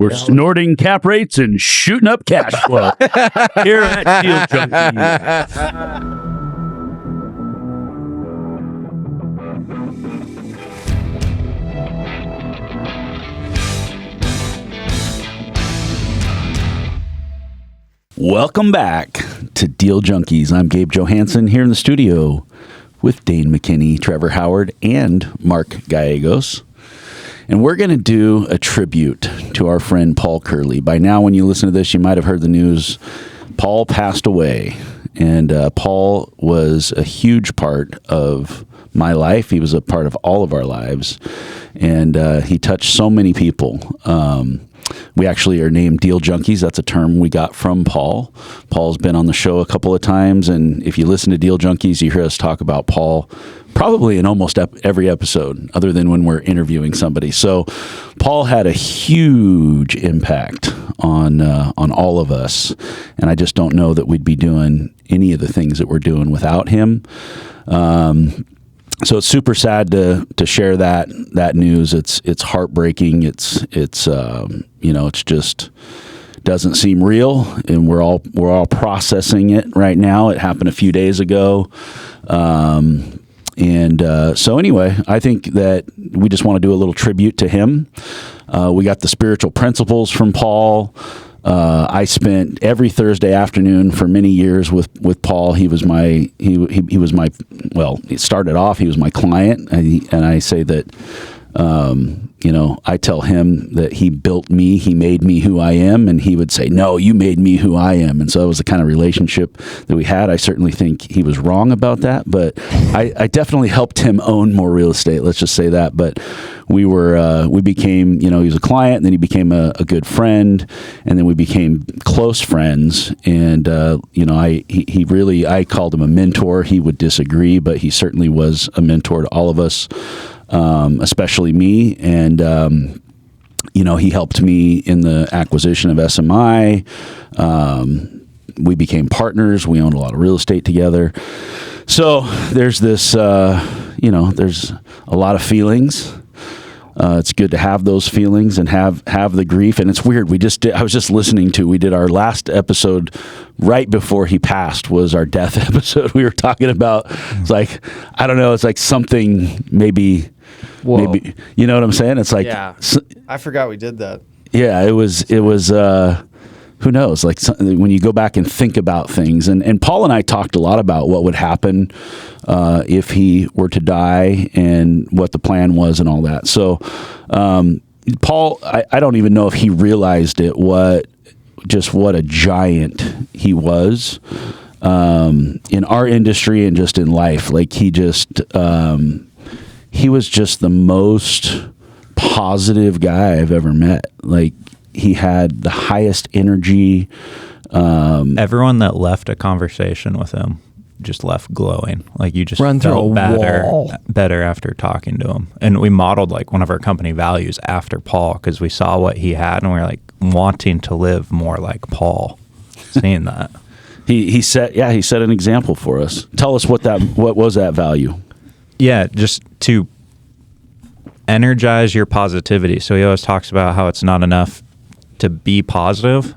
We're snorting cap rates and shooting up cash flow here at Deal Junkies. Welcome back to Deal Junkies. I'm Gabe Johansson here in the studio with Dane McKinney, Trevor Howard, and Mark Gallegos. And we're going to do a tribute to our friend Paul Kerley. By now, when you listen to this, you might have heard the news. Paul passed away, and Paul was a huge part of my life. He was a part of all of our lives, and he touched so many people. We actually are named Deal Junkies. That's a term we got from Paul. Paul's been on the show a couple of times, and if you listen to Deal Junkies, you hear us talk about Paul probably in almost every episode, other than when we're interviewing somebody. So Paul had a huge impact on all of us, and I just don't know that we'd be doing any of the things that we're doing without him. So it's super sad to share that news. It's heartbreaking. It's just doesn't seem real, and we're all processing it right now. It happened a few days ago. So anyway, I think that we just want to do a little tribute to him. We got the spiritual principles from Paul. I spent every Thursday afternoon for many years with Paul. He was my it started off, he was my client, and I say that, I tell him that he built me, he made me who I am, and he would say, no, you made me who I am. And so it was the kind of relationship that we had. I certainly think he was wrong about that, but I definitely helped him own more real estate. Let's just say that. But we became, he was a client, and then he became a good friend, and then we became close friends. And, I called him a mentor. He would disagree, but he certainly was a mentor to all of us. Especially me, and he helped me in the acquisition of SMI. We became partners. We owned a lot of real estate together. So there's this, there's a lot of feelings. It's good to have those feelings and have the grief. And it's weird. I was just listening we did our last episode right before he passed was our death episode. We were talking about, it's like, I don't know, it's like something maybe, you know what I'm saying? It's like, yeah, I forgot we did that. Yeah, it was, who knows? Like when you go back and think about things, and Paul and I talked a lot about what would happen if he were to die and what the plan was and all that. So Paul, I don't even know if he realized it, what a giant he was in our industry and just in life. Like he was just the most positive guy I've ever met. Like he had the highest energy. Everyone that left a conversation with him just left glowing. Like you just Run felt through better after talking to him. And we modeled like one of our company values after Paul because we saw what he had and we were like wanting to live more like Paul. Seeing that. He set an example for us. Tell us what was that value? Yeah, just to energize your positivity. So he always talks about how it's not enough to be positive.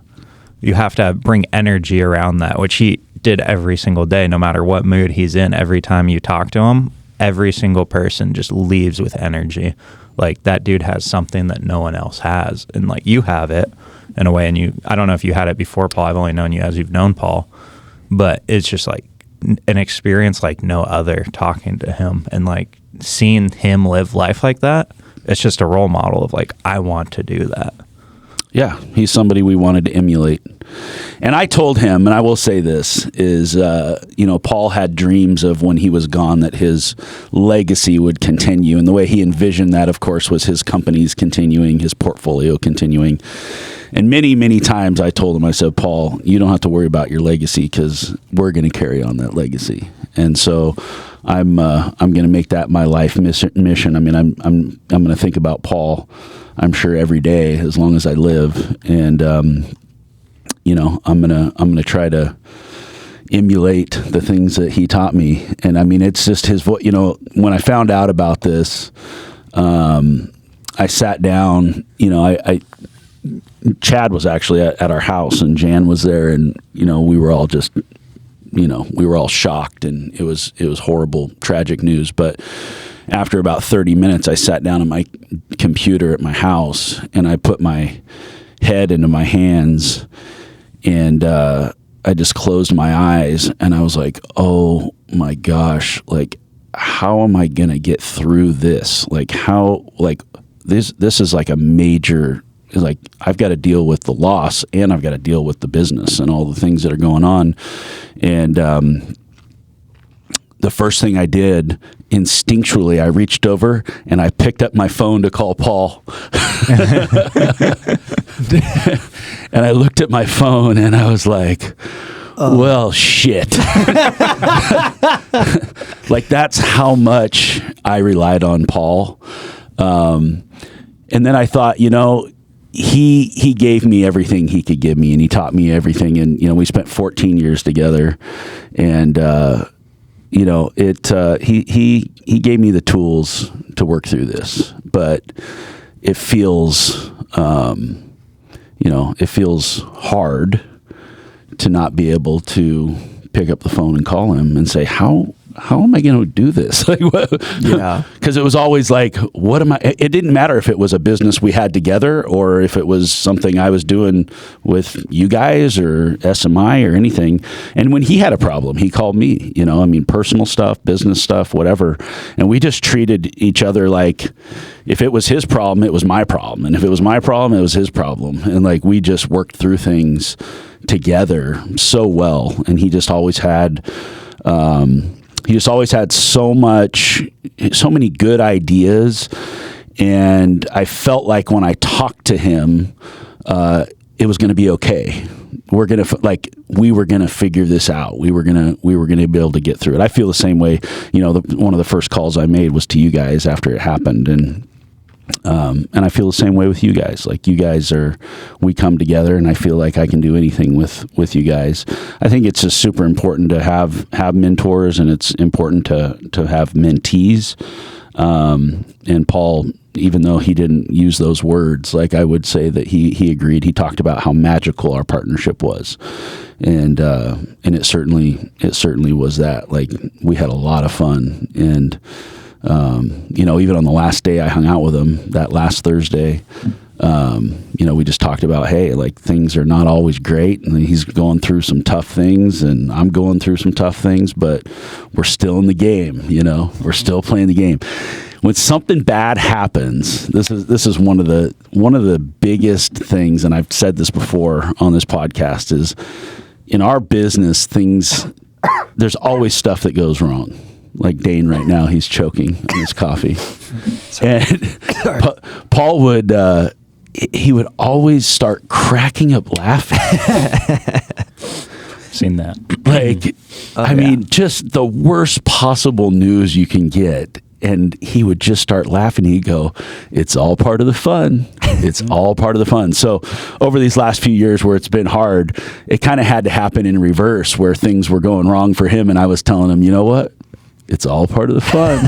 You have to bring energy around that, which he did every single day, no matter what mood he's in. Every time you talk to him, every single person just leaves with energy. Like that dude has something that no one else has. And like you have it in a way. And I don't know if you had it before, Paul. I've only known you as you've known Paul. But it's just like an experience like no other talking to him and like seeing him live life like that. It's just a role model of like, I want to do that. Yeah, he's somebody we wanted to emulate. And I told him, and I will say this, is, Paul had dreams of when he was gone that his legacy would continue. And the way he envisioned that, of course, was his companies continuing, his portfolio continuing. And many, many times I told him, I said, Paul, you don't have to worry about your legacy because we're going to carry on that legacy. And so I'm going to make that my life mission. I mean, I'm going to think about Paul, I'm sure, every day as long as I live. And, I'm going to try to emulate the things that he taught me. And I mean, it's just his voice. When I found out about this, I sat down, Chad was actually at our house, and Jan was there, and we were all just, we were all shocked, and it was horrible, tragic news. But after about 30 minutes, I sat down at my computer at my house, and I put my head into my hands, and I just closed my eyes, and I was like, oh my gosh, like, how am I gonna get through this? Like, this is like a major, like, I've got to deal with the loss, and I've got to deal with the business and all the things that are going on. And the first thing I did, instinctually, I reached over and I picked up my phone to call Paul. And I looked at my phone and I was like, well, shit. Like, that's how much I relied on Paul. And then I thought, he gave me everything he could give me, and he taught me everything. And, we spent 14 years together, and, he gave me the tools to work through this, but it feels, it feels hard to not be able to pick up the phone and call him and say, how am I going to do this? Like, yeah. Because it was always like, what am I? It didn't matter if it was a business we had together or if it was something I was doing with you guys or SMI or anything. And when he had a problem, he called me, personal stuff, business stuff, whatever. And we just treated each other like, if it was his problem, it was my problem. And if it was my problem, it was his problem. And like, we just worked through things together so well. And he just always had, so many good ideas. And I felt like when I talked to him, it was going to be okay. We were going to figure this out. We were going to be able to get through it. I feel the same way. One of the first calls I made was to you guys after it happened. And I feel the same way with you guys. Like, you guys we come together, and I feel like I can do anything with you guys. I think it's just super important to have mentors, and it's important to have mentees. And Paul, even though he didn't use those words, like, I would say that he agreed. He talked about how magical our partnership was. And it certainly was that. Like, we had a lot of fun. And even on the last day I hung out with him, that last Thursday, we just talked about, hey, like, things are not always great, and he's going through some tough things, and I'm going through some tough things, but we're still in the game. We're still playing the game. When something bad happens, this is one of the biggest things, and I've said this before on this podcast, is in our business, there's always stuff that goes wrong. Like Dane right now, he's choking on his coffee. And Paul would always start cracking up laughing. Seen that. Like, I mean, just the worst possible news you can get. And he would just start laughing. He'd go, it's all part of the fun. It's all part of the fun. So over these last few years where it's been hard, it kind of had to happen in reverse, where things were going wrong for him. And I was telling him, you know what? It's all part of the fun.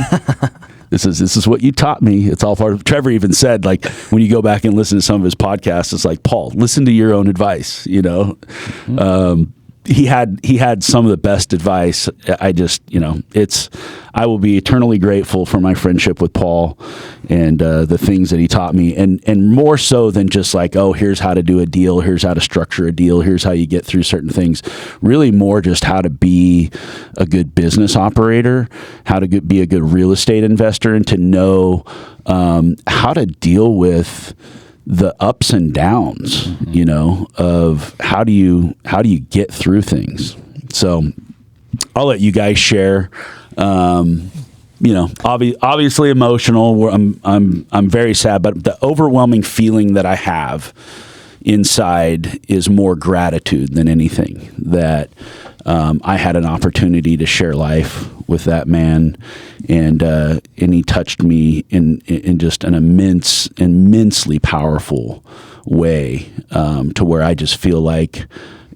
This is what you taught me. It's all part of. Trevor even said, like, when you go back and listen to some of his podcasts, it's like, Paul, listen to your own advice. Mm-hmm. He had some of the best advice. I will be eternally grateful for my friendship with Paul and the things that he taught me, and more so than just like, oh, here's how to do a deal, here's how to structure a deal, here's how you get through certain things. Really more just how to be a good business operator, how to be a good real estate investor, and to know how to deal with the ups and downs, of how do you get through things. So I'll let you guys share. Obviously emotional. I'm very sad, but the overwhelming feeling that I have inside is more gratitude than anything. That I had an opportunity to share life with that man, and he touched me in just an immensely powerful way, to where I just feel like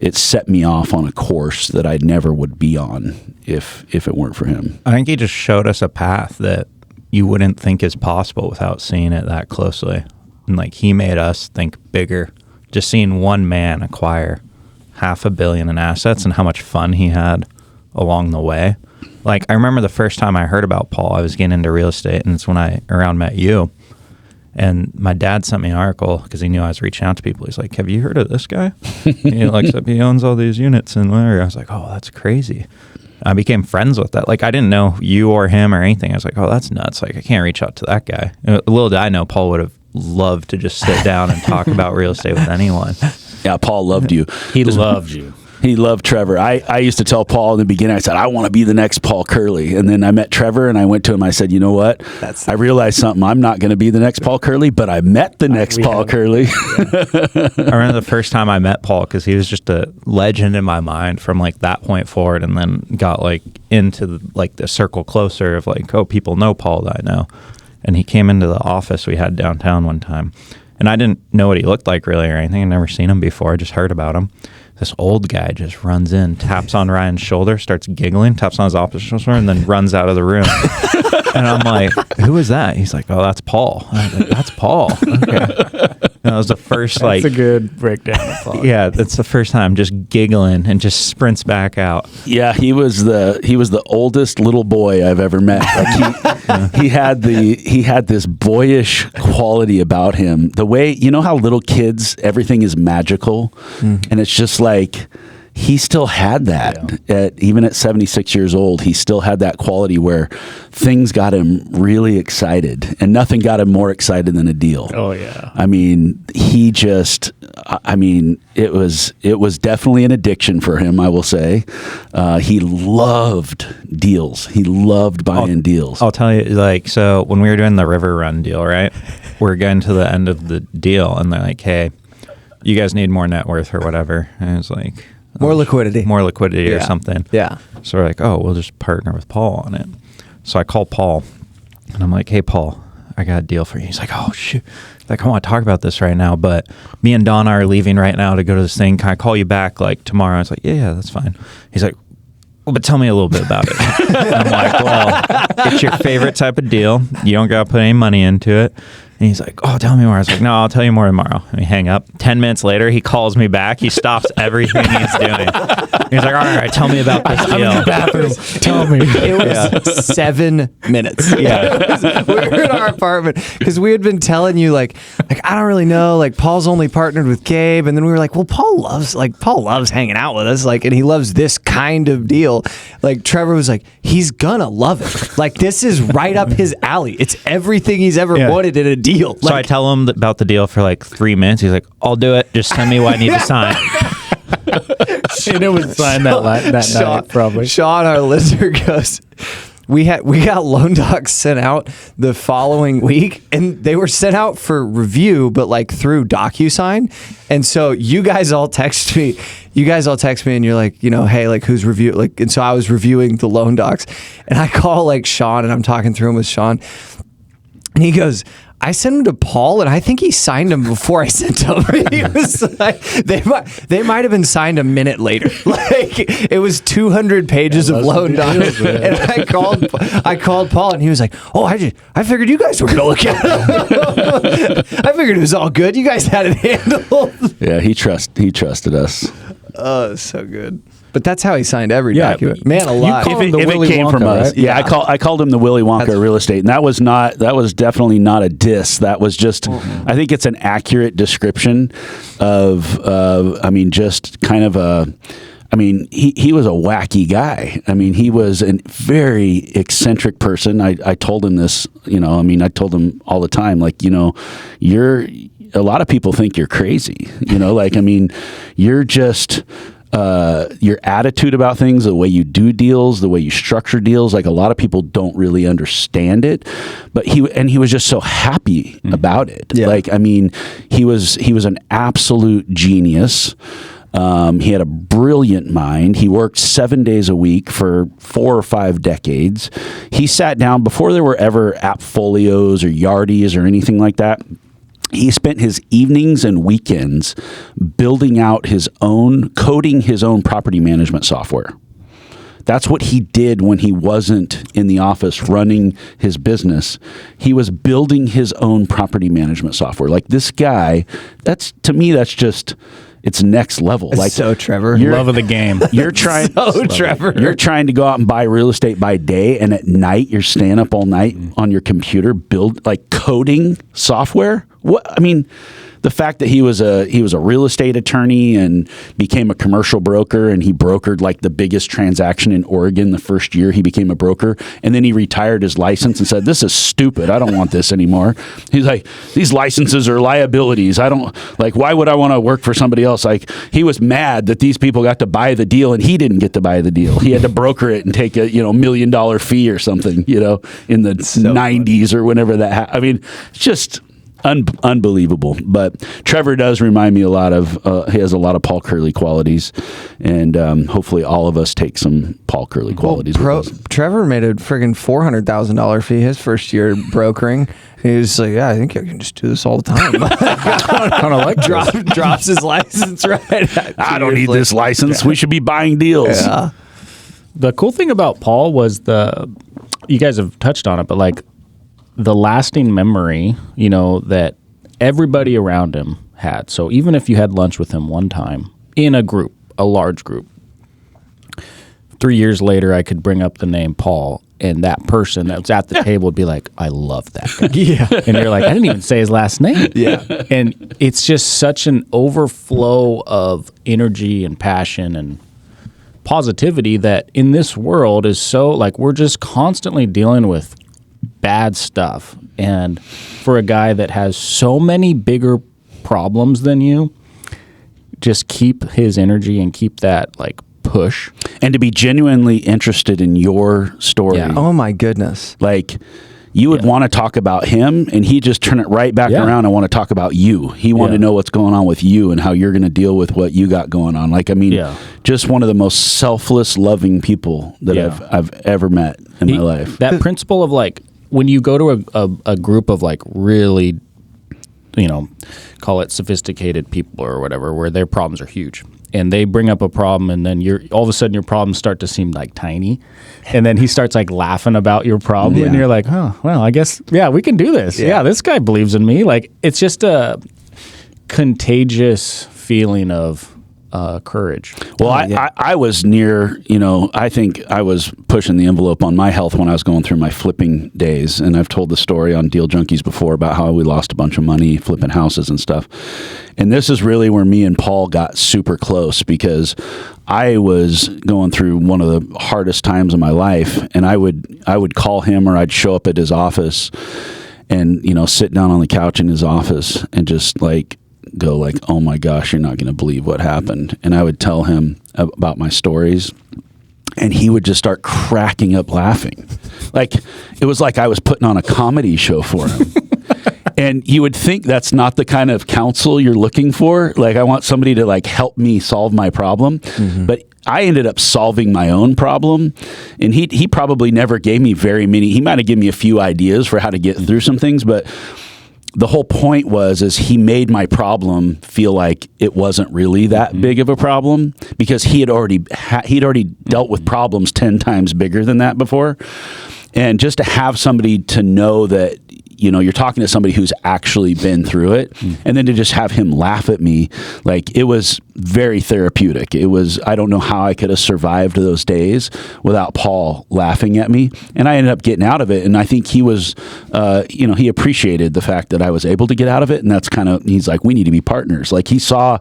it set me off on a course that I never would be on if it weren't for him. I think he just showed us a path that you wouldn't think is possible without seeing it that closely. And like he made us think bigger. Just seeing one man acquire $500 million in assets and how much fun he had along the way. Like I remember the first time I heard about Paul, I was getting into real estate, and it's when I met you. And my dad sent me an article because he knew I was reaching out to people. He's like, "Have you heard of this guy? He owns all these units in where?" I was like, "Oh, that's crazy." I became friends with that. Like I didn't know you or him or anything. I was like, "Oh, that's nuts. Like I can't reach out to that guy." Little did I know Paul would have loved to just sit down and talk about real estate with anyone. Yeah, Paul loved you. He loved you. He loved Trevor. I used to tell Paul in the beginning, I said, I want to be the next Paul Kerley. And then I met Trevor and I went to him. I said, you know what? I realized something. I'm not going to be the next Paul Kerley, but I met the next Paul Kerley. I remember the first time I met Paul because he was just a legend in my mind from like that point forward, and then got like into like the circle closer of like, oh, people know Paul that I know. And he came into the office we had downtown one time. And I didn't know what he looked like really or anything. I'd never seen him before. I just heard about him. This old guy just runs in, taps on Ryan's shoulder, starts giggling, taps on his opposite shoulder, and then runs out of the room. And I'm like, who is that? He's like, oh, that's Paul. I was like, that's Paul. Okay. And that was the first That's a good breakdown of Paul. Yeah, that's the first time just giggling and just sprints back out. Yeah, he was the oldest little boy I've ever met. Like he had this boyish quality about him. The way, you know how little kids, everything is magical, and it's just like he still had that. Even at 76 years old, he still had that quality where things got him really excited, and nothing got him more excited than a deal. Oh yeah. I mean, it was definitely an addiction for him, I will say. He loved deals. He loved buying deals. I'll tell you, like, so when we were doing the River Run deal, right? We're getting to the end of the deal, and they're like, hey, you guys need more net worth or whatever. And I was like, more liquidity or something. Yeah. So we're like, oh, we'll just partner with Paul on it. So I call Paul, and I'm like, hey, Paul, I got a deal for you. He's like, oh, shoot. Like, I want to talk about this right now, but me and Donna are leaving right now to go to this thing. Can I call you back, like, tomorrow? I was like, yeah, that's fine. He's like, well, but tell me a little bit about it. I'm like, well, it's your favorite type of deal. You don't got to put any money into it. And he's like, oh, tell me more. I was like, no, I'll tell you more tomorrow. And we hang up. 10 minutes later, he calls me back. He stops everything he's doing. He's like, all right, tell me about this deal. I'm in the bathroom. Tell me. It was 7 minutes. Yeah. We were in our apartment because we had been telling you like I don't really know. Like Paul's only partnered with Gabe, and then we were like, well, Paul loves hanging out with us, like, and he loves this kind of deal. Like Trevor was like, he's gonna love it. Like this is right up his alley. It's everything he's ever wanted in a deal. So I tell him about the deal for like 3 minutes. He's like, I'll do it. Just send me what I need to sign. And it was signed that night, probably. Sean, our listener, goes, we got loan docs sent out the following week, and they were sent out for review, but like through DocuSign. And so you guys all text me, and you're like, you know, hey, like who's review? Like, and so I was reviewing the loan docs, and I call like Sean, and I'm talking through them with Sean, and he goes, I sent him to Paul, and I think he signed them before I sent them. He was like, they might have been signed a minute later. Like it was 200 pages of loan docs. And I called Paul, and he was like, "Oh, I figured you guys were gonna look at it. I figured it was all good. You guys had it handled." Yeah, he trusted us. Oh, so good. But that's how he signed every document. Man alive. If it came from us. Right? Yeah, I called him the Willy Wonka of real estate. And that was definitely not a diss. That was just, I think it's an accurate description of, just kind of he was a wacky guy. I mean, he was a very eccentric person. I told him this, I told him all the time, like, a lot of people think you're crazy, you're just, your attitude about things, the way you do deals, the way you structure deals, like a lot of people don't really understand it, but he was just so happy about it. Yeah. Like, he was an absolute genius. He had a brilliant mind. He worked 7 days a week for 4 or 5 decades. He sat down before there were ever Appfolios or Yardies or anything like that. He spent his evenings and weekends coding his own property management software. That's what he did when he wasn't in the office running his business. He was building his own property management software. Like this guy, to me, that's just, it's next level. It's like so Trevor. Love of the game. You're trying Trevor. You're trying to go out and buy real estate by day, and at night you're staying up all night on your computer coding software. What I mean, the fact that he was a real estate attorney and became a commercial broker, and he brokered like the biggest transaction in Oregon the first year he became a broker, and then he retired his license and said, "This is stupid. I don't want this anymore." He's like, "These licenses are liabilities. I don't like. Why would I want to work for somebody else?" Like he was mad that these people got to buy the deal and he didn't get to buy the deal. He had to broker it and take a $1 million fee or something, in the 90s or whenever that happened. I mean, it's just unbelievable. But Trevor does remind me a lot of he has a lot of Paul Kerley qualities, and hopefully all of us take some Paul Kerley qualities with us. Trevor made a friggin' $400,000 fee his first year brokering. He was like, "Yeah, I think I can just do this all the time." Kind of like drops his license right. I don't need this license. We should be buying deals. Yeah. The cool thing about Paul was you guys have touched on it, but like the lasting memory, that everybody around him had. So even if you had lunch with him one time in a group, a large group, 3 years later, I could bring up the name Paul, and that person that was at the table would be like, "I love that guy." Yeah. And you're like, "I didn't even say his last name." Yeah. And it's just such an overflow of energy and passion and positivity that in this world is so like we're just constantly dealing with bad stuff. And for a guy that has so many bigger problems than you, just keep his energy and keep that like push. And to be genuinely interested in your story. Yeah. Oh my goodness. Like you would want to talk about him, and he just turn it right back around and want to talk about you. He wanted to know what's going on with you and how you're going to deal with what you got going on. Like, I mean, just one of the most selfless, loving people that I've ever met in my life. That principle of like, when you go to a group of like really, call it sophisticated people or whatever, where their problems are huge, and they bring up a problem, and then all of a sudden your problems start to seem like tiny, and then he starts like laughing about your problem, and you're like, "Oh, well, I guess we can do this. Yeah, this guy believes in me." Like it's just a contagious feeling of courage. Well, I was near, I think I was pushing the envelope on my health when I was going through my flipping days. And I've told the story on Deal Junkies before about how we lost a bunch of money flipping houses and stuff. And this is really where me and Paul got super close, because I was going through one of the hardest times of my life. And I would call him, or I'd show up at his office and, sit down on the couch in his office and just like, go like, "Oh my gosh, you're not going to believe what happened." And I would tell him about my stories, and he would just start cracking up laughing. Like it was like I was putting on a comedy show for him. And you would think that's not the kind of counsel you're looking for. Like I want somebody to like help me solve my problem. Mm-hmm. But I ended up solving my own problem, and he probably never gave me very many. He might have given me a few ideas for how to get through some things, but the whole point is he made my problem feel like it wasn't really that big of a problem, because he had already dealt with problems 10 times bigger than that before. And just to have somebody to know that, you're talking to somebody who's actually been through it, and then to just have him laugh at me, like it was very therapeutic. I don't know how I could have survived those days without Paul laughing at me. And I ended up getting out of it. And I think he was, he appreciated the fact that I was able to get out of it. And that's he's like, "We need to be partners." Like he saw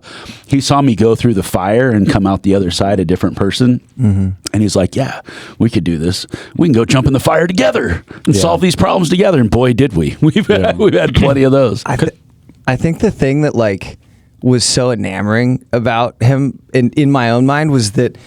me go through the fire and come out the other side a different person. Mm-hmm. And he's like, "Yeah, we could do this. We can go jump in the fire together and solve these problems together." And boy, did we. We've had plenty of those. I think the thing that like was so enamoring about him in my own mind was that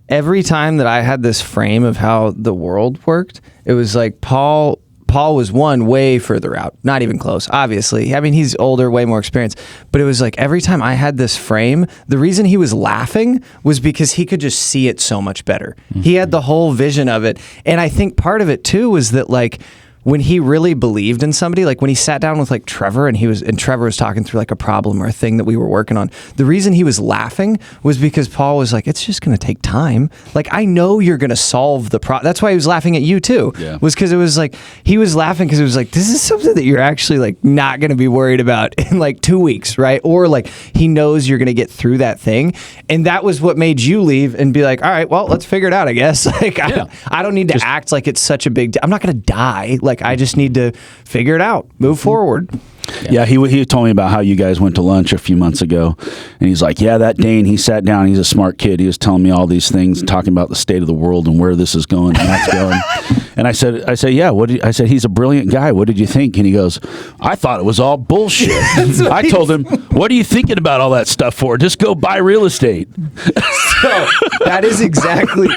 every time that I had this frame of how the world worked, it was like Paul was way further out, not even close, obviously. I mean, he's older, way more experienced, but it was like every time I had this frame, the reason he was laughing was because he could just see it so much better. Mm-hmm. He had the whole vision of it. And I think part of it too was that like when he really believed in somebody, like when he sat down with like Trevor and Trevor was talking through like a problem or a thing that we were working on, the reason he was laughing was because Paul was like, it's just going to take time. Like, I know you're going to solve the problem. That's why he was laughing at you too. Yeah. Was because it was like, he was laughing because it was like, this is something that you're actually like not going to be worried about in like 2 weeks, right? Or like he knows you're going to get through that thing. And that was what made you leave and be like, all right, well, let's figure it out, I guess. Like, I don't need to act like it's such a big I'm not going to die. Like, I just need to figure it out, move forward. Yeah, he told me about how you guys went to lunch a few months ago, and he's like, yeah, that Dane, he sat down, he's a smart kid, he was telling me all these things, talking about the state of the world and where this is going and that's going. And I said, yeah, I said, he's a brilliant guy, what did you think? And he goes, I thought it was all bullshit. I told him, what are you thinking about all that stuff for? Just go buy real estate. So that's exactly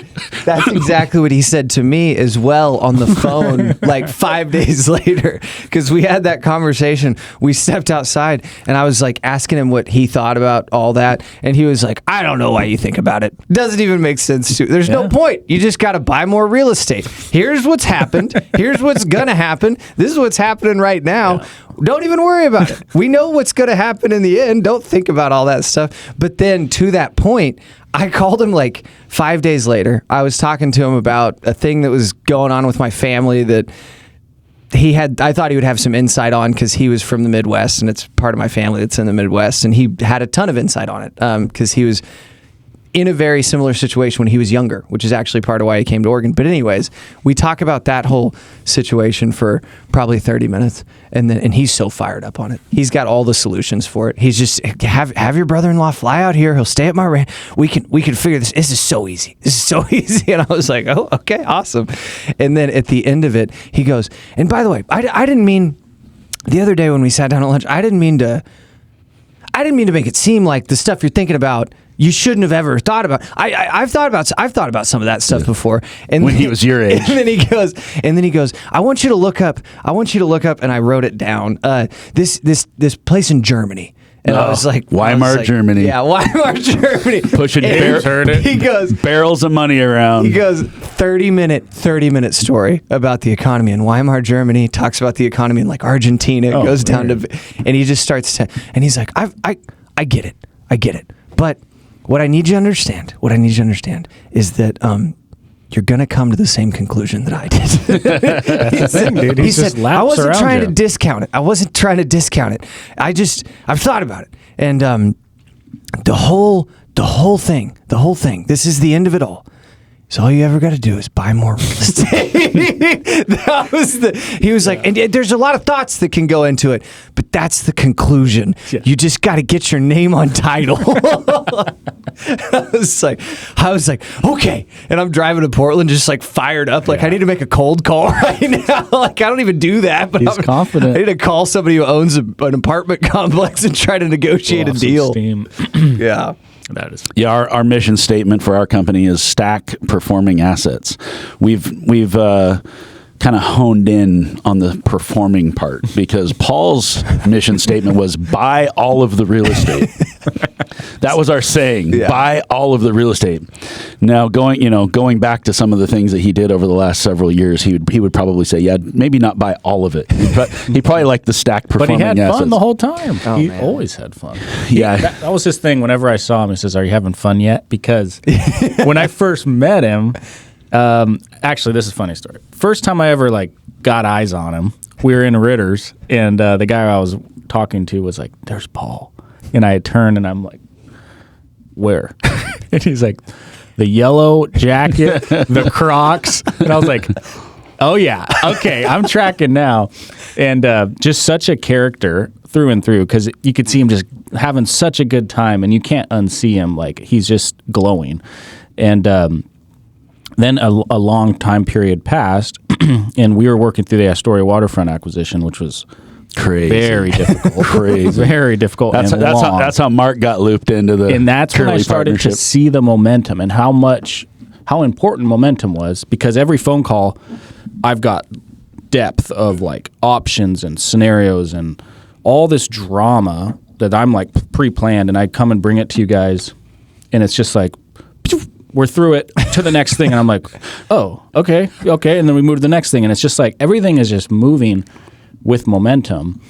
what he said to me as well on the phone like 5 days later, because we had that conversation. We stepped outside and I was like asking him what he thought about all that, and he was like, I don't know why you think about it. Doesn't even make sense to. There's no point. You just got to buy more real estate. Here's what's happened. Here's what's gonna happen. This is what's happening right now. Yeah. Don't even worry about it. We know what's going to happen in the end. Don't think about all that stuff. But then to that point, I called him like 5 days later. I was talking to him about a thing that was going on with my family that I thought he would have some insight on because he was from the Midwest and it's part of my family that's in the Midwest. And he had a ton of insight on it because he was in a very similar situation when he was younger, which is actually part of why he came to Oregon. But anyways, we talk about that whole situation for probably 30 minutes, and he's so fired up on it. He's got all the solutions for it. He's just, have your brother-in-law fly out here. He'll stay at my ranch. We can figure this. This is so easy. This is so easy. And I was like, oh, okay, awesome. And then at the end of it, he goes, and by the way, I didn't mean, the other day when we sat down at lunch, I didn't mean to make it seem like the stuff you're thinking about you shouldn't have ever thought about. I've thought about some of that stuff before. And when he was your age. And then he goes, I want you to look up, and I wrote it down. This place in Germany. And I was like, Weimar, Germany. Yeah, Weimar, Germany. Pushing heard it. He goes, barrels of money around. He goes, 30-minute story about the economy in Weimar, Germany. Talks about the economy in like Argentina. Goes down to, and he just starts to, and he's like, I get it. But what I need you to understand is that you're going to come to the same conclusion that I did. He said, I wasn't trying to discount it. I wasn't trying to discount it. I've thought about it. And the whole thing, this is the end of it all. So all you ever got to do is buy more real estate. He was like, and there's a lot of thoughts that can go into it, but that's the conclusion. Yeah. You just got to get your name on title. I was like, okay. And I'm driving to Portland, just like fired up. Like I need to make a cold call right now. Like I don't even do that, but he's confident. I need to call somebody who owns an apartment complex and try to negotiate a deal. Yeah. That is our mission statement for our company is stack performing assets. We've kind of honed in on the performing part because Paul's mission statement was buy all of the real estate. That was our saying, buy all of the real estate. Now going back to some of the things that he did over the last several years, he would probably say, yeah, maybe not buy all of it. He probably liked the stack performing assets. But he had fun the whole time. He always had fun. Yeah. That was his thing. Whenever I saw him, he says, are you having fun yet? Because when I first met him, actually, this is a funny story. First time I ever got eyes on him, we were in Ritter's, and the guy I was talking to was like, "There's Paul," and I had turned, and I'm like, "Where?" And he's like, "The yellow jacket, the Crocs," and I was like, "Oh yeah, okay, I'm tracking now," and just such a character through and through because you could see him just having such a good time, and you can't unsee him. Like he's just glowing, and. Then a long time period passed, and we were working through the Astoria waterfront acquisition, which was crazy, very difficult, very difficult. That's how Mark got looped into the. And that's when I started to see the momentum and how important momentum was. Because every phone call, I've got depth of options and scenarios and all this drama that I'm pre-planned, and I come and bring it to you guys, and it's just like. we're through it to the next thing. And I'm like, oh, okay. And then we move to the next thing. And it's just like everything is just moving with momentum.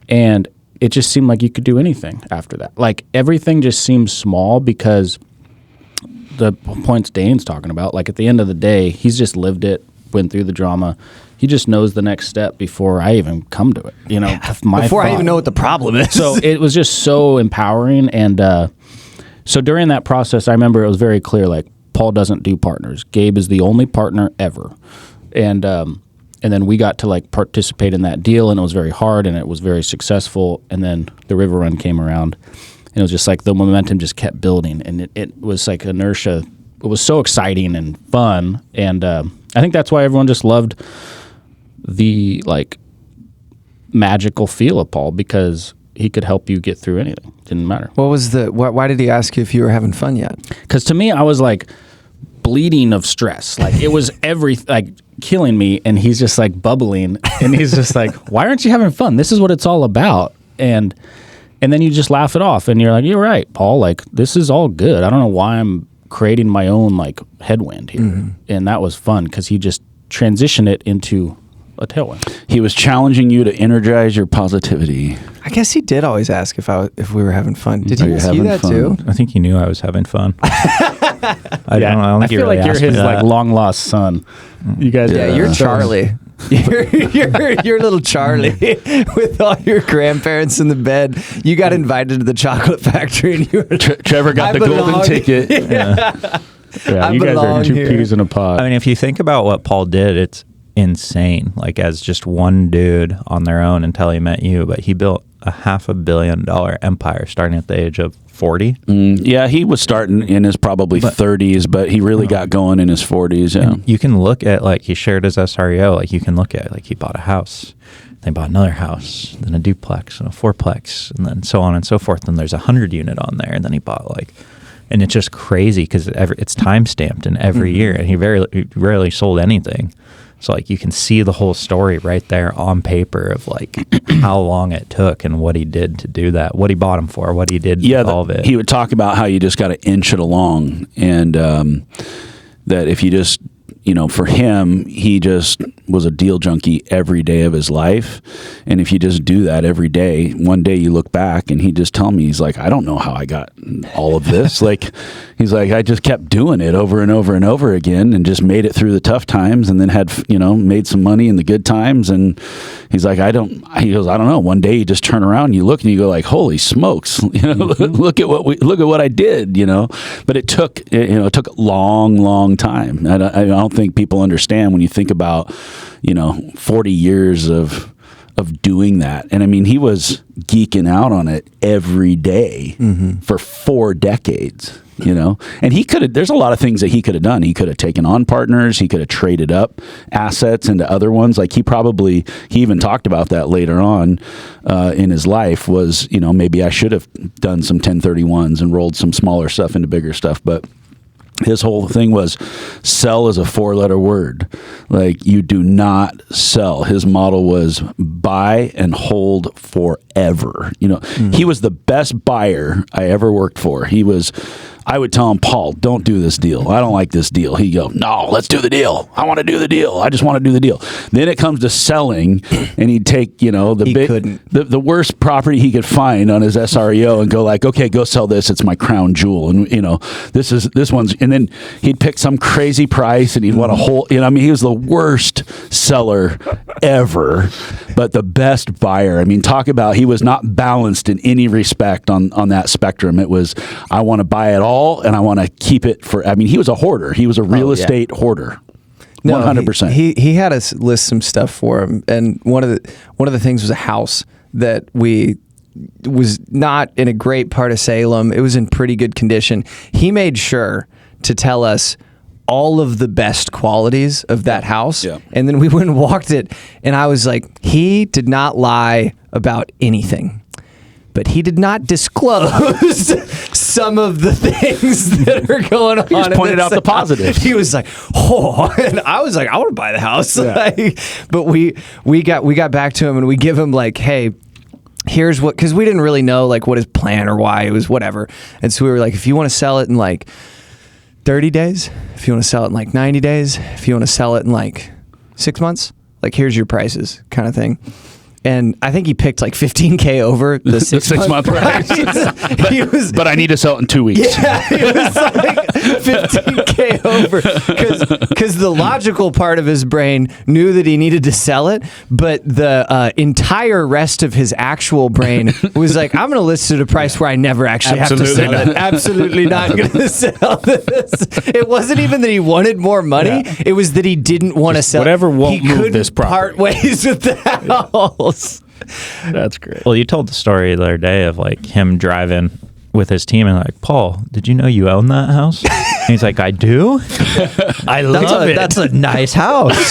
And it just seemed like you could do anything after that. Like everything just seems small because the points Dane's talking about, like at the end of the day, he's just lived it, went through the drama. He just knows the next step before I even come to it. You know, before I even know what the problem is. So it was just so empowering. And so during that process, I remember it was very clear, like Paul doesn't do partners. Gabe is the only partner ever. And then we got to like participate in that deal, and it was very hard and it was very successful. And then the river run came around, and it was just like the momentum just kept building, and it was like inertia. It was so exciting and fun. And I think that's why everyone just loved the like magical feel of Paul, because he could help you get through anything. Didn't matter. What was why did he ask you if you were having fun yet? Because to me, I was like bleeding of stress. Like it was killing me, and he's just like bubbling, and he's just like, why aren't you having fun? This is what it's all about. And then you just laugh it off, and you're like, you're right, Paul, like this is all good. I don't know why I'm creating my own like headwind here. Mm-hmm. And that was fun because he just transitioned it into a tailwind. He was challenging you to energize your positivity. I guess he did always ask if we were having fun. Did he ask you that fun? too? I think he knew I was having fun. I feel like you're his like long lost son. You guys, you're Charlie. You're little Charlie with all your grandparents in the bed. You got invited to the chocolate factory, and you were Trevor got the golden ticket. Yeah, you guys are two peas in a pod. I mean, if you think about what Paul did, it's insane. Like as just one dude on their own until he met you, but he built a $500 million empire starting at the age of 40. Yeah, he was starting in his probably 30s, but he really got going in his 40s. Yeah, and you can look at like he shared his SREO. Like you can look at like he bought a house, then bought another house, then a duplex and a fourplex, and then so on and so forth. Then there's 100 unit on there, and then he bought like. And it's just crazy because it's time stamped in every year, and he rarely sold anything. So like you can see the whole story right there on paper of like how long it took and what he did to do that, what he bought him for, what he did with all of it. He would talk about how you just got to inch it along, and that if you just, for him, he just was a deal junkie every day of his life. And if you just do that every day, one day you look back and he just tell me, he's like, I don't know how I got all of this. Like, he's like, I just kept doing it over and over and over again and just made it through the tough times, and then had, made some money in the good times. And he's like, I don't know. One day you just turn around and you look and you go like, holy smokes, look at what I did, but it took a long time. I don't think people understand when you think about 40 years of doing that. And I mean, he was geeking out on it every day for 4 decades, and there's a lot of things that he could have done. He could have taken on partners. He could have traded up assets into other ones. Like he even talked about that later on in his life was, maybe I should have done some 1031s and rolled some smaller stuff into bigger stuff. But his whole thing was sell is a 4-letter word. Like you do not sell. His model was buy and hold forever. He was the best buyer I ever worked for. I would tell him, Paul, don't do this deal. I don't like this deal. He'd go, no, let's do the deal. I want to do the deal. I just want to do the deal. Then it comes to selling, and he'd take, the worst property he could find on his SREO and go like, okay, go sell this. It's my crown jewel. And, this one's, and then he'd pick some crazy price and he'd want a whole, he was the worst seller ever, but the best buyer. I mean, talk about, he was not balanced in any respect on that spectrum. It was, I want to buy it all, and I want to keep it for. I mean, he was a hoarder. He was a real estate hoarder. 100%. He had us list some stuff for him, and one of the things was a house that was not in a great part of Salem. It was in pretty good condition. He made sure to tell us all of the best qualities of that house, and then we went and walked it, and I was like, he did not lie about anything. But he did not disclose some of the things that are going on. He just pointed out the positives. He was like, "Oh," and I was like, "I want to buy the house." Yeah. But we got back to him and we give him like, "Hey, here's what," because we didn't really know like what his plan or why it was, whatever. And so we were like, "If you want to sell it in like 30 days, if you want to sell it in like 90 days, if you want to sell it in like 6 months, like here's your prices kind of thing. And I think he picked like $15K over the 6 month price. He was, but I need to sell it in 2 weeks. Yeah, it was like $15K over because the logical part of his brain knew that he needed to sell it, but the entire rest of his actual brain was like, I'm going to list it at a price where I never actually have to sell it. Absolutely not going to sell this. It wasn't even that he wanted more money. Yeah. It was that he didn't want to sell whatever won't he move this property. Part ways with the house. That's great. Well, you told the story the other day of like him driving with his team and like, Paul, did you know you own that house? And he's like, I do? I love it. That's a nice house.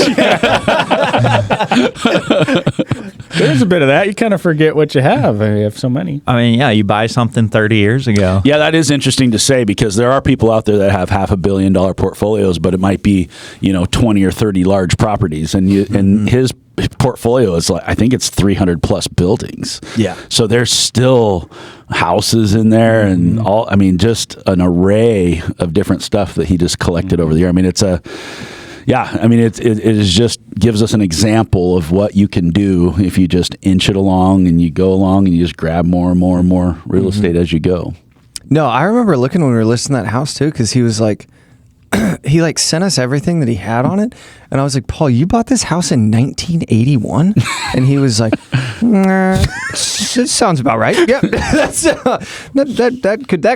There's a bit of that. You kind of forget what you have. You have so many. I mean, yeah, you buy something 30 years ago. Yeah, that is interesting to say because there are people out there that have $500 million portfolios, but it might be 20 or 30 large properties, and his portfolio is like I think it's 300 plus buildings. Yeah, so there's still houses in there and all. I mean, just an array of different stuff that he just collected over the year. I mean, it is just gives us an example of what you can do if you just inch it along and you go along and you just grab more and more and more real estate as you go. No, I remember looking when we were listing that house too, because he was like, he like sent us everything that he had on it, and I was like, Paul, you bought this house in 1981? And he was like, sounds about right. Yeah, that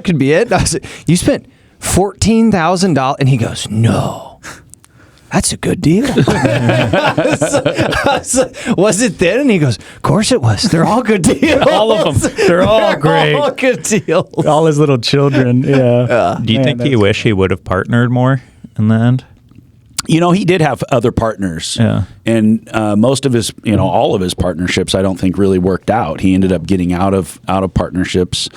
could be it. I was like, you spent $14,000, and he goes, no. That's a good deal. I was like, was it then? And he goes, of course it was. They're all good deals. All of them. They're all great. All good deals. All his little children. Yeah. Do you think he wish he would have partnered more in the end? He did have other partners. Yeah. And most of his, all of his partnerships, I don't think really worked out. He ended up getting out of partnerships.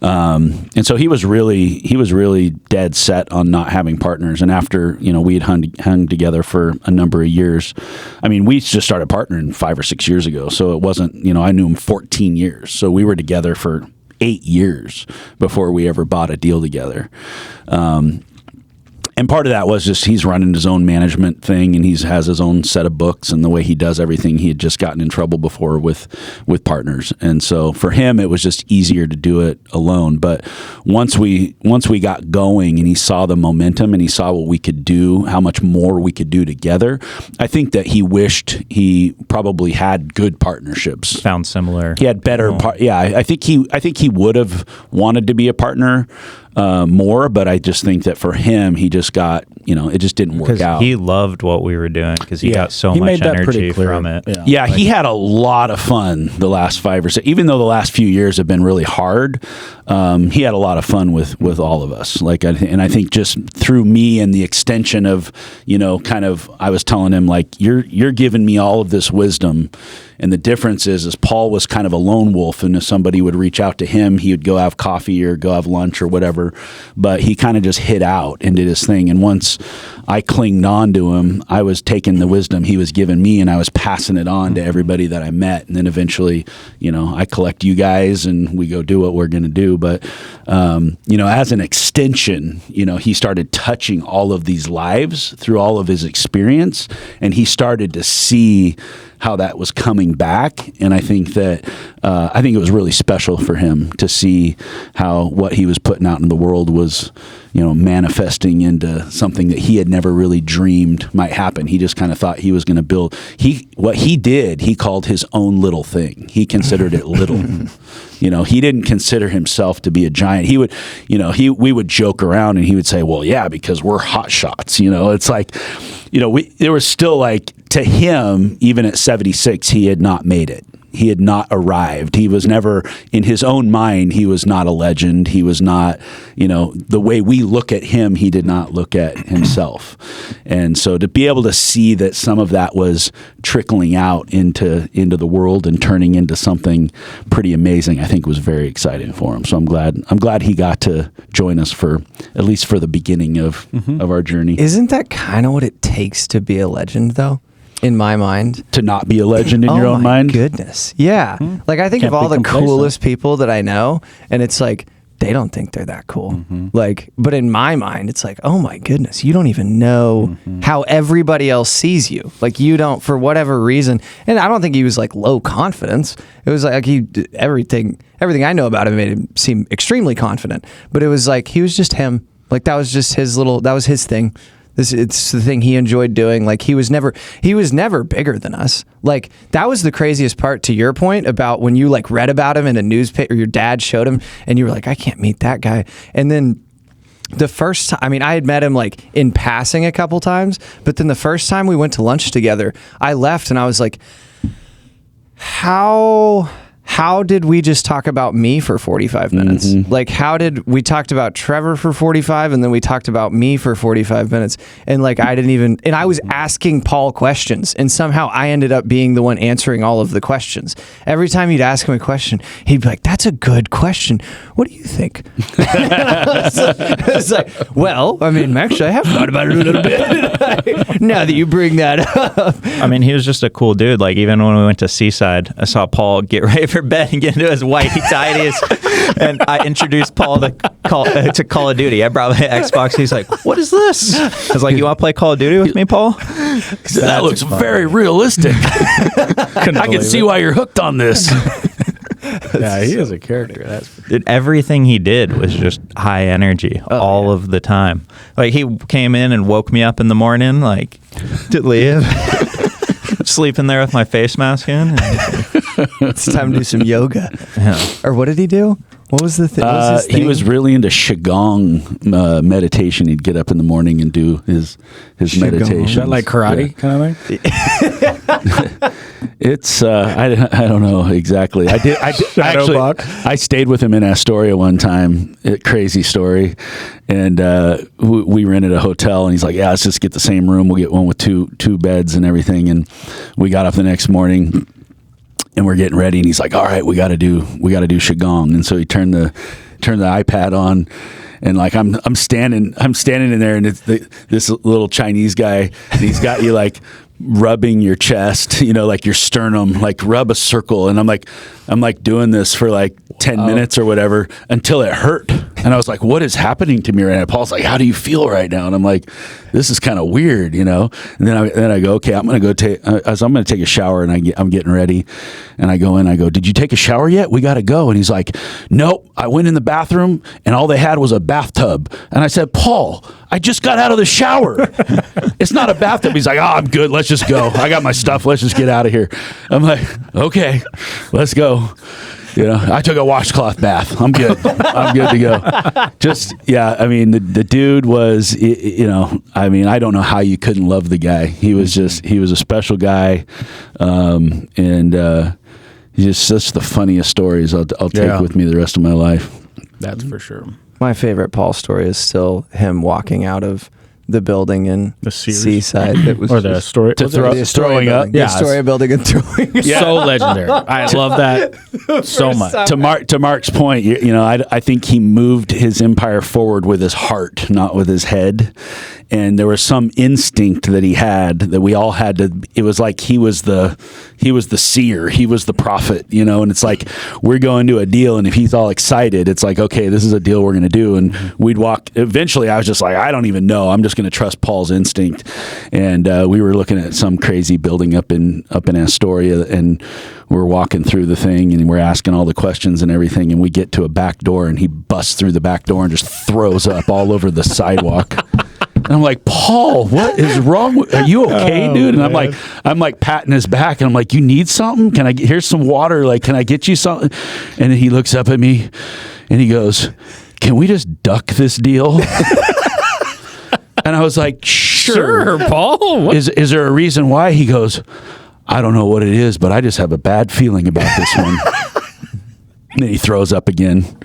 And so he was really dead set on not having partners. And after, we had hung together for a number of years. I mean, we just started partnering 5 or 6 years ago. So it wasn't, I knew him 14 years. So we were together for 8 years before we ever bought a deal together. And part of that was just he's running his own management thing, and he has his own set of books, and the way he does everything, he had just gotten in trouble before with partners. And so for him, it was just easier to do it alone. But once we got going and he saw the momentum and he saw what we could do, how much more we could do together, I think that he wished he probably had good partnerships. Found similar. He had better. I think he would have wanted to be a partner more, but I just think that for him, he just got, it just didn't work out. He loved what we were doing because he got so much energy from it. Yeah, he had a lot of fun the last 5 or 6, even though the last few years have been really hard. He had a lot of fun with all of us. And I think just through me and the extension of, I was telling him like, you're giving me all of this wisdom. And the difference is Paul was kind of a lone wolf, and if somebody would reach out to him, he would go have coffee or go have lunch or whatever. But he kind of just hit out and did his thing. And once I clinged on to him, I was taking the wisdom he was giving me and I was passing it on to everybody that I met. And then eventually, I collect you guys and we go do what we're going to do. But, as an extension, he started touching all of these lives through all of his experience, and he started to see how that was coming back. And I think that it was really special for him to see how what he was putting out in the world was, manifesting into something that he had never really dreamed might happen. He just kind of thought he was going to build. What he did, he called his own little thing. He considered it little. He didn't consider himself to be a giant. He would, we would joke around and he would say, well, yeah, because we're hot shots. It's like, there was still like, to him, even at 76, he had not made it. He had not arrived. He was never, in his own mind, he was not a legend. He was not, the way we look at him, he did not look at himself. And so to be able to see that some of that was trickling out into the world and turning into something pretty amazing, I think was very exciting for him. So I'm glad he got to join us for, at least for the beginning of our journey. Isn't that kind of what it takes to be a legend, though? In my mind, to not be a legend in your own mind. Goodness, yeah. Like I think of all the coolest people that I know, and it's like they don't think they're that cool. Like, but in my mind, it's like, oh my goodness, you don't even know how everybody else sees you. Like, you don't, for whatever reason. And I don't think he was like low confidence. It was like everything I know about him made him seem extremely confident. But it was like, he was just him. Like, that was just that was his thing. It's the thing he enjoyed doing. Like, he was never bigger than us. Like, that was the craziest part, to your point about when you like read about him in a newspaper, your dad showed him, and you were like, I can't meet that guy. And then the first time, I mean, I had met him like in passing a couple times, but then the first time we went to lunch together, I left and I was like, how did we just talk about me for 45 minutes? Like, how did we talked about Trevor for 45 and then we talked about me for 45 minutes? And like, and I was asking Paul questions, and somehow I ended up being the one answering all of the questions. Every time you'd ask him a question, he'd be like, that's a good question. What do you think? It's like, well, I mean, actually, I have thought about it a little bit. Now that you bring that up. I mean, he was just a cool dude. Like, even when we went to Seaside, I saw Paul get ready for bed and get into his whitey tighties, and I introduced Paul to Call of Duty. I brought my Xbox. He's like, "What is this?" I was like, "You want to play Call of Duty with me, Paul?" That looks very realistic. I can see why you're hooked on this. Yeah, he is a character. That's Dude, everything he did was just high energy all of the time. Like, he came in and woke me up in the morning, like, to leave. Sleeping there with my face mask in. It's time to do some yoga. Yeah. Or what did he do? What was the thing? He was really into Qigong meditation. He'd get up in the morning and do his meditation. Is that like karate kind of thing? It's I don't know exactly. I stayed with him in Astoria one time. Crazy story. And we rented a hotel, and he's like, "Yeah, let's just get the same room. We'll get one with two beds and everything." And we got up the next morning, and we're getting ready, and he's like, "All right, we got to do Qigong." And so he turned the iPad on, and like I'm standing in there, and it's this little Chinese guy, and he's got you like rubbing your chest, like your sternum, like rub a circle. And I'm like doing this for like 10 minutes or whatever until it hurt. And I was like, what is happening to me right now? Paul's like, how do you feel right now? And I'm like, this is kind of weird, And then I go, okay, I'm going to take a shower, and I'm getting ready. And I go in, I go, did you take a shower yet? We got to go. And he's like, nope, I went in the bathroom and all they had was a bathtub. And I said, Paul, I just got out of the shower. It's not a bathtub. He's like, oh, I'm good. Let's just go. I got my stuff. Let's just get out of here. I'm like, okay, let's go. I took a washcloth bath. I'm good. I'm good to go. I mean, the dude was, I don't know how you couldn't love the guy. He was a special guy. And just such the funniest stories I'll take with me the rest of my life. That's for sure. My favorite Paul story is still him walking out of the building in the Seaside. That was or the story throwing up. Yeah, the Astoria building and throwing up. So legendary. I love that so much. To Mark's point, I think he moved his empire forward with his heart, not with his head. And there was some instinct that he had that we all had to. It was like he was the seer, he was the prophet, And it's like we're going to a deal, and if he's all excited, it's like, okay, this is a deal we're going to do. And we'd walk. Eventually, I was just like, I don't even know. I'm just going to trust Paul's instinct. And we were looking at some crazy building up in Astoria, and we're walking through the thing, and we're asking all the questions and everything. And we get to a back door, and he busts through the back door and just throws up all over the sidewalk. And I'm like, Paul, what is wrong? Are you okay, dude? And I'm like patting his back, and I'm like, you need something? Here's some water. Like, can I get you something? And then he looks up at me and he goes, can we just duck this deal? And I was like, sure, Paul. Is there a reason why? He goes, I don't know what it is, but I just have a bad feeling about this one. And then he throws up again.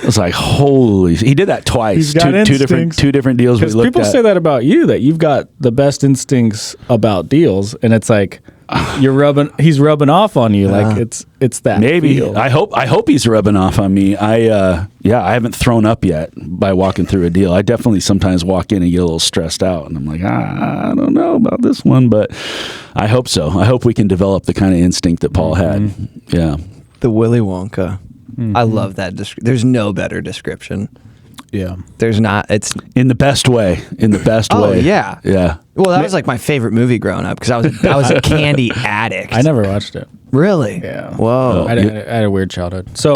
I was like, holy! He did that twice. Two different deals we looked at. People say that about you, that you've got the best instincts about deals, and it's like he's rubbing off on you. Like it's that. Maybe feel. I hope he's rubbing off on me. I haven't thrown up yet by walking through a deal. I definitely sometimes walk in and get a little stressed out, and I'm like, I don't know about this one, but I hope so. I hope we can develop the kind of instinct that Paul had. Yeah. The Willy Wonka I love that. There's no better description. Yeah. There's not. It's In the best way. In the best way. yeah. Yeah. Well, that was like my favorite movie growing up because I was a candy addict. I never watched it. Really? Yeah. Whoa. I had a weird childhood. So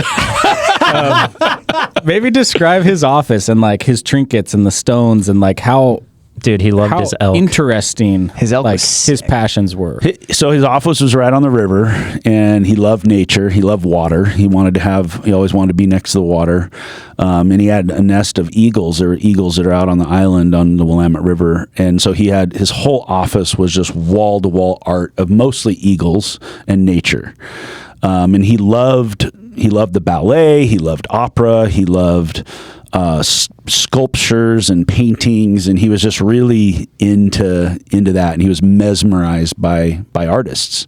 maybe describe his office and like his trinkets and the stones and like how Dude, he loved his elk. interesting His elk like was his sick. passions were. So his office was right on the river, and he loved nature. He loved water. He always wanted to be next to the water. And he had a nest of eagles. There were eagles that are out on the island on the Willamette River. And so his whole office was just wall to wall art of mostly eagles and nature. And he loved the ballet. He loved opera. He loved sculptures and paintings, and he was just really into that, and he was mesmerized by artists.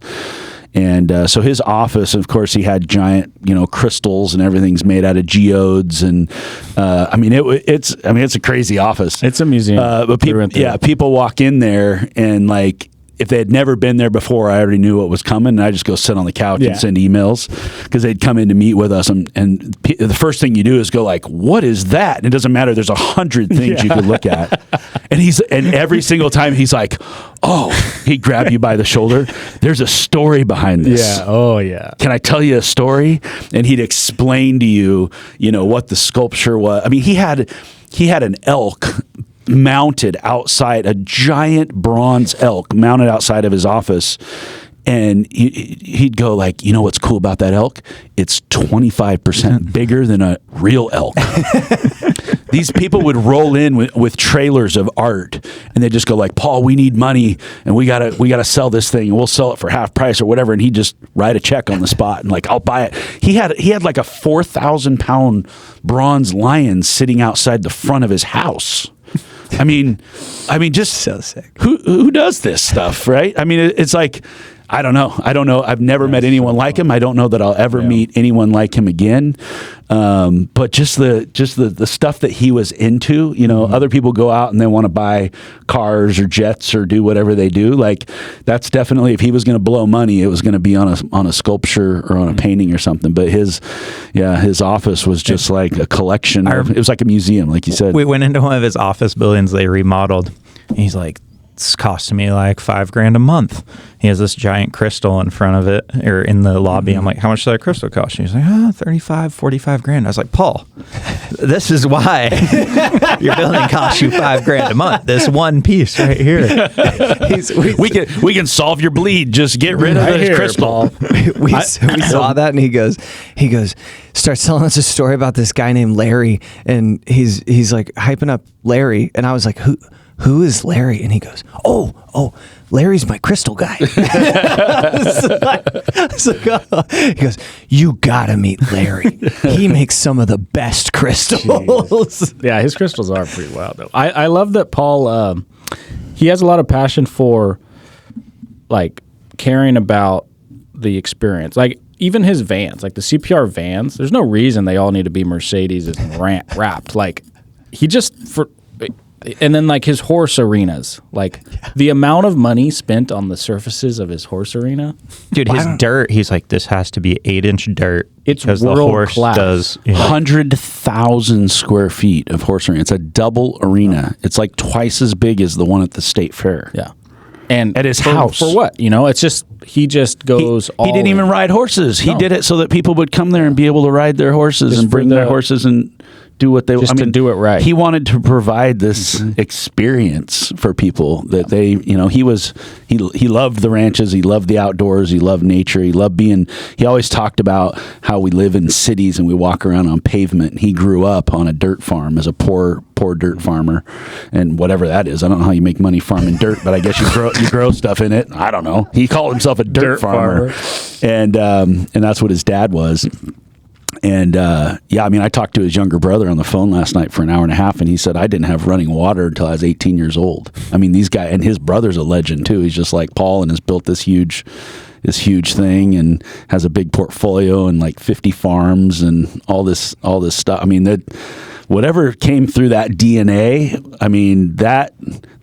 And so his office, of course, he had giant, crystals, and everything's made out of geodes, and it's a crazy office. It's a museum. But people walk in there and like, if they had never been there before, I already knew what was coming, and I just go sit on the couch and send emails because they'd come in to meet with us, and the first thing you do is go like, "What is that?" And it doesn't matter. There's 100 things you could look at, and every single time he's like, "Oh," he'd grab you by the shoulder. There's a story behind this. Yeah. Oh yeah. Can I tell you a story? And he'd explain to you, what the sculpture was. I mean, he had an elk mounted outside, a giant bronze elk mounted outside of his office, and he'd go like, what's cool about that elk? It's 25% bigger than a real elk. These people would roll in with trailers of art, and they just go like, "Paul, we need money, and we gotta sell this thing, and we'll sell it for half price or whatever." And he'd just write a check on the spot and like, "I'll buy it." He had like a 4,000-pound bronze lion sitting outside the front of his house. I mean, just So sick. Who does this stuff, right? I mean, it's like, I don't know. I've never met anyone like him. I don't know that I'll ever meet anyone like him again. But just the stuff that he was into, other people go out and they want to buy cars or jets or do whatever they do. Like, that's definitely, if he was going to blow money, it was going to be on a sculpture or on a painting or something. But his office was just like a collection it was like a museum, like you said. We went into one of his office buildings they remodeled. And he's like, "It's costing me like $5,000 a month." He has this giant crystal in front of it, or in the lobby. I'm like, "How much does that crystal cost you?" He's like, $35,000-$45,000. I was like, "Paul, this is why your building costs you $5,000 a month. This one piece right here." We can solve your bleed. Just get rid of this crystal. we saw that, and he goes, starts telling us a story about this guy named Larry, and he's like hyping up Larry, and I was like, Who is Larry? And he goes, oh, Larry's my crystal guy. He goes, "You gotta meet Larry. He makes some of the best crystals." Yeah, his crystals are pretty wild though. I love that Paul. He has a lot of passion for like caring about the experience. Like even his vans, like the CPR vans. There's no reason they all need to be Mercedes and wrapped. Like he just and then like his horse arenas, like the amount of money spent on the surfaces of his horse arena. Dude, his dirt, he's like, "This has to be 8-inch dirt." It's because the world horse class. does 100,000 square feet of horse arena. It's a double arena. It's like twice as big as the one at the state fair. Yeah. And at his house. For what? It's just, he just goes all He didn't even ride horses. He did it so that people would come there and be able to ride their horses Just and bring their horses and do what they Just to do it right. He wanted to provide this experience for people that they, he loved the ranches, he loved the outdoors, he loved nature, he always talked about how we live in cities and we walk around on pavement. He grew up on a dirt farm as a poor dirt farmer, and whatever that is. I don't know how you make money farming dirt, but I guess you grow stuff in it. I don't know. He called himself a dirt farmer. And that's what his dad was. And I talked to his younger brother on the phone last night for an hour and a half, and he said, "I didn't have running water until I was 18 years old." I mean, these guys, and his brother's a legend too. He's just like Paul and has built this huge thing and has a big portfolio and like 50 farms and all this stuff. I mean, whatever came through that DNA, I mean, that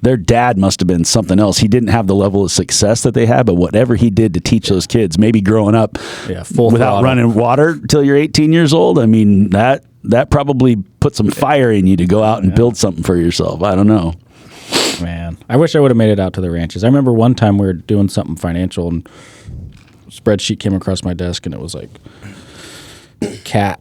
their dad must have been something else. He didn't have the level of success that they had, but whatever he did to teach those kids, maybe growing up full without throttle. running water till you're 18 years old, I mean, that probably put some fire in you to go out and build something for yourself. I don't know. Man, I wish I would have made it out to the ranches. I remember one time we were doing something financial and a spreadsheet came across my desk and it was like cat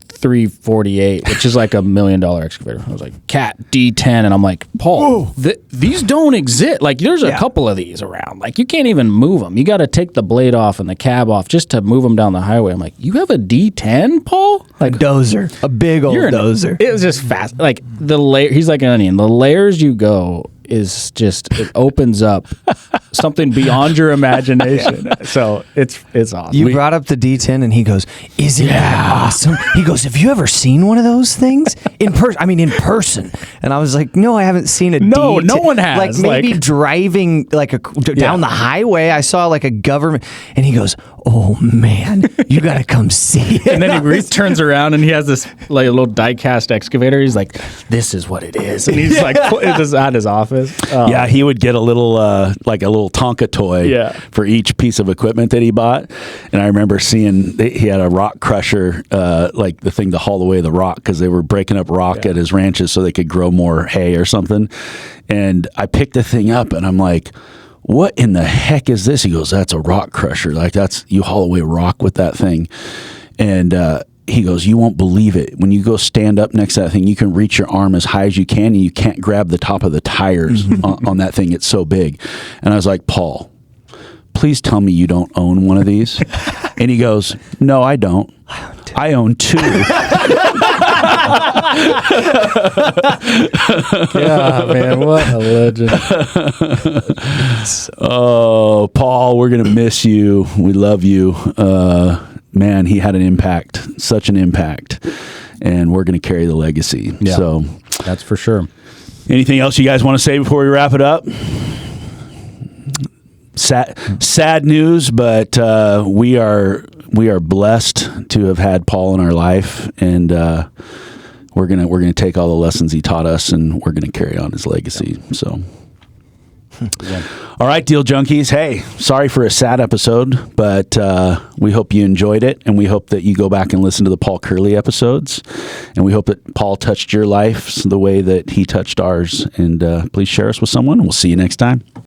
348, which is like $1 million excavator. I was like, cat D10. And I'm like, Paul, these don't exist. Like, there's a couple of these around. Like, you can't even move them. You got to take the blade off and the cab off just to move them down the highway. I'm like, you have a D10, Paul? Like, Dozer, a big old dozer. It was just fast. Like, the layer, he's like an onion. The layers you go is just, it opens up something beyond your imagination. So it's awesome. You brought up the D10 and he goes, isn't that awesome? He goes, have you ever seen one of those things? In person. And I was like, no, I haven't seen a D10. No one has. Like maybe driving like down the highway, I saw like a government, and he goes, oh man, you got to come see it. And then he turns around and he has this like a little die-cast excavator. He's like, this is what it is. And he's like, it's at his office. Yeah, he would get a little like a little Tonka toy for each piece of equipment that he bought. And I remember seeing he had a rock crusher, like the thing to haul away the rock because they were breaking up rock at his ranches so they could grow more hay or something. And I picked the thing up and I'm like, what in the heck is this? He goes, that's a rock crusher. Like you haul away rock with that thing. And he goes, you won't believe it. When you go stand up next to that thing, you can reach your arm as high as you can, and you can't grab the top of the tires on that thing. It's so big. And I was like, Paul, please tell me you don't own one of these. And he goes, no, I don't. I own two. Yeah, man, what a legend. Oh, Paul, we're going to miss you. We love you. Man, he had an impact, such an impact, and we're going to carry the legacy. Yeah, so that's for sure. Anything else you guys want to say before we wrap it up? Sad news, but we are blessed to have had Paul in our life, and we're gonna take all the lessons he taught us, and we're gonna carry on his legacy. So. Yeah. All right, Deal Junkies. Hey, sorry for a sad episode, but we hope you enjoyed it, and we hope that you go back and listen to the Paul Kerley episodes, and we hope that Paul touched your life the way that he touched ours. And please share us with someone, and we'll see you next time.